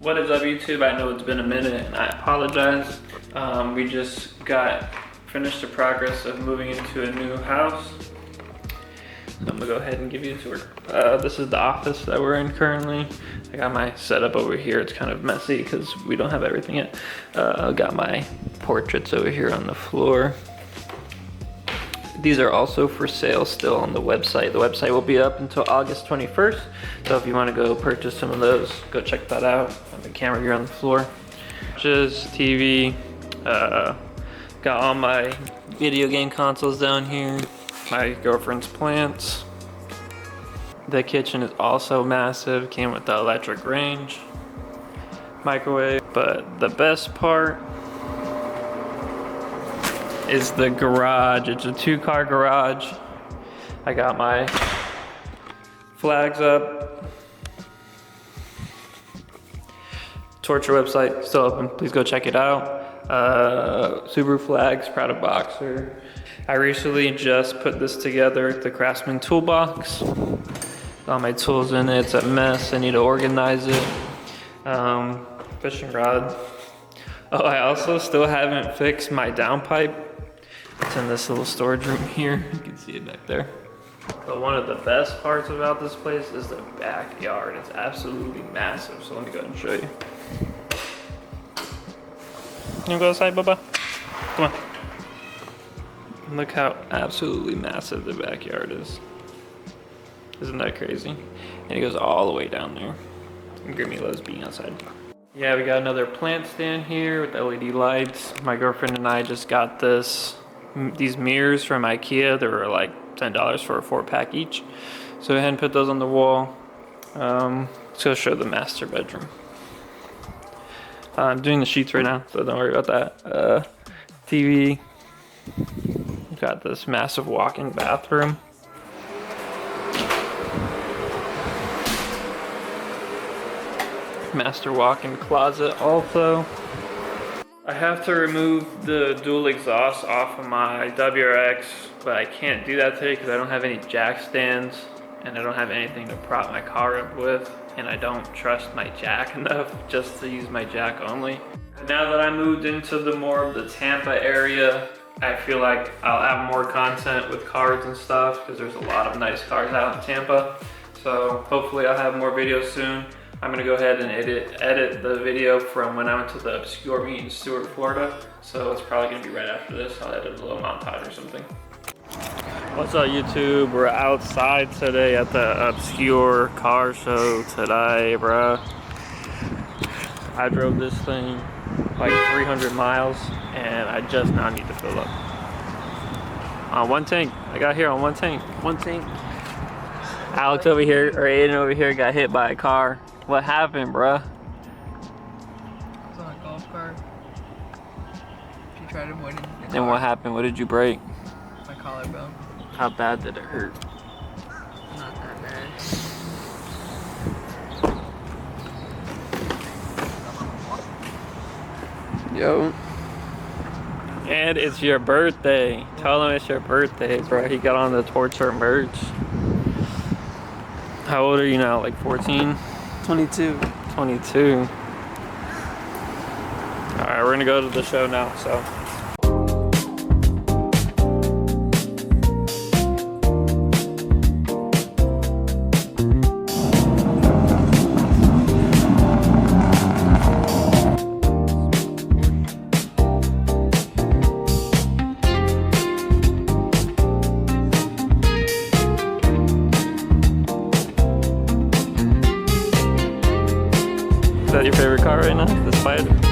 What is up, YouTube? I know it's been a minute and I apologize. We just finished the progress of moving into a new house. So I'm gonna go ahead and give you a tour. This is the office that we're in currently. I got my setup over here. It's kind of messy because we don't have everything yet. I got my portraits over here on the floor. These are also for sale still on the website. The website will be up until August 21st. So if you want to go purchase some of those, go check that out. I have the camera here on the floor. Just TV. Got all my video game consoles down here. My girlfriend's plants. The kitchen is also massive. Came with the electric range, microwave. But the best part is the garage. It's a 2-car garage. I got my flags up. Torture website still open. Please go check it out. Subaru flags, proud of Boxer. I recently just put this together, the Craftsman toolbox. All my tools in it. It's a mess. I need to organize it. Fishing rod. Oh, I also still haven't fixed my downpipe. It's in this little storage room here. You can see it back there. But one of the best parts about this place is the backyard. It's absolutely massive. So let me go ahead and show you. You go outside, Bubba? Come on. Look how absolutely massive the backyard is. Isn't that crazy? And it goes all the way down there. Grimmy loves being outside. Yeah, we got another plant stand here with LED lights. My girlfriend and I just got these mirrors from IKEA. They were like $10 for a 4-pack each. So go ahead and put those on the wall. Let's go show the master bedroom. I'm doing the sheets right now, so don't worry about that. TV. Got this massive walk-in bathroom. Master walk-in closet also. I have to remove the dual exhaust off of my WRX, but I can't do that today because I don't have any jack stands and I don't have anything to prop my car up with, and I don't trust my jack enough just to use my jack only. Now that I moved into the more of the Tampa area, I feel like I'll have more content with cars and stuff because there's a lot of nice cars out in Tampa. So hopefully I'll have more videos soon. I'm gonna go ahead and edit the video from when I went to the Obscure meet in Stuart, Florida. So it's probably gonna be right after this. I'll edit a little montage or something. What's up, YouTube? We're outside today at the Obscure car show today, bruh. I drove this thing like 300 miles and I just now need to fill up. On one tank. I got here on one tank. One tank. Alex over here, or Aiden over here, got hit by a car. What happened, bruh? I was on a golf cart. She tried avoiding the car. And what happened? What did you break? My collarbone. How bad did it hurt? Not that bad. Yo. And it's your birthday. Tell him it's your birthday, bro. He got on the Torture merch. How old are you now? Like 14? 22. 22. Alright, we're gonna go to the show now, so. Is that your favorite car right now? The Spider?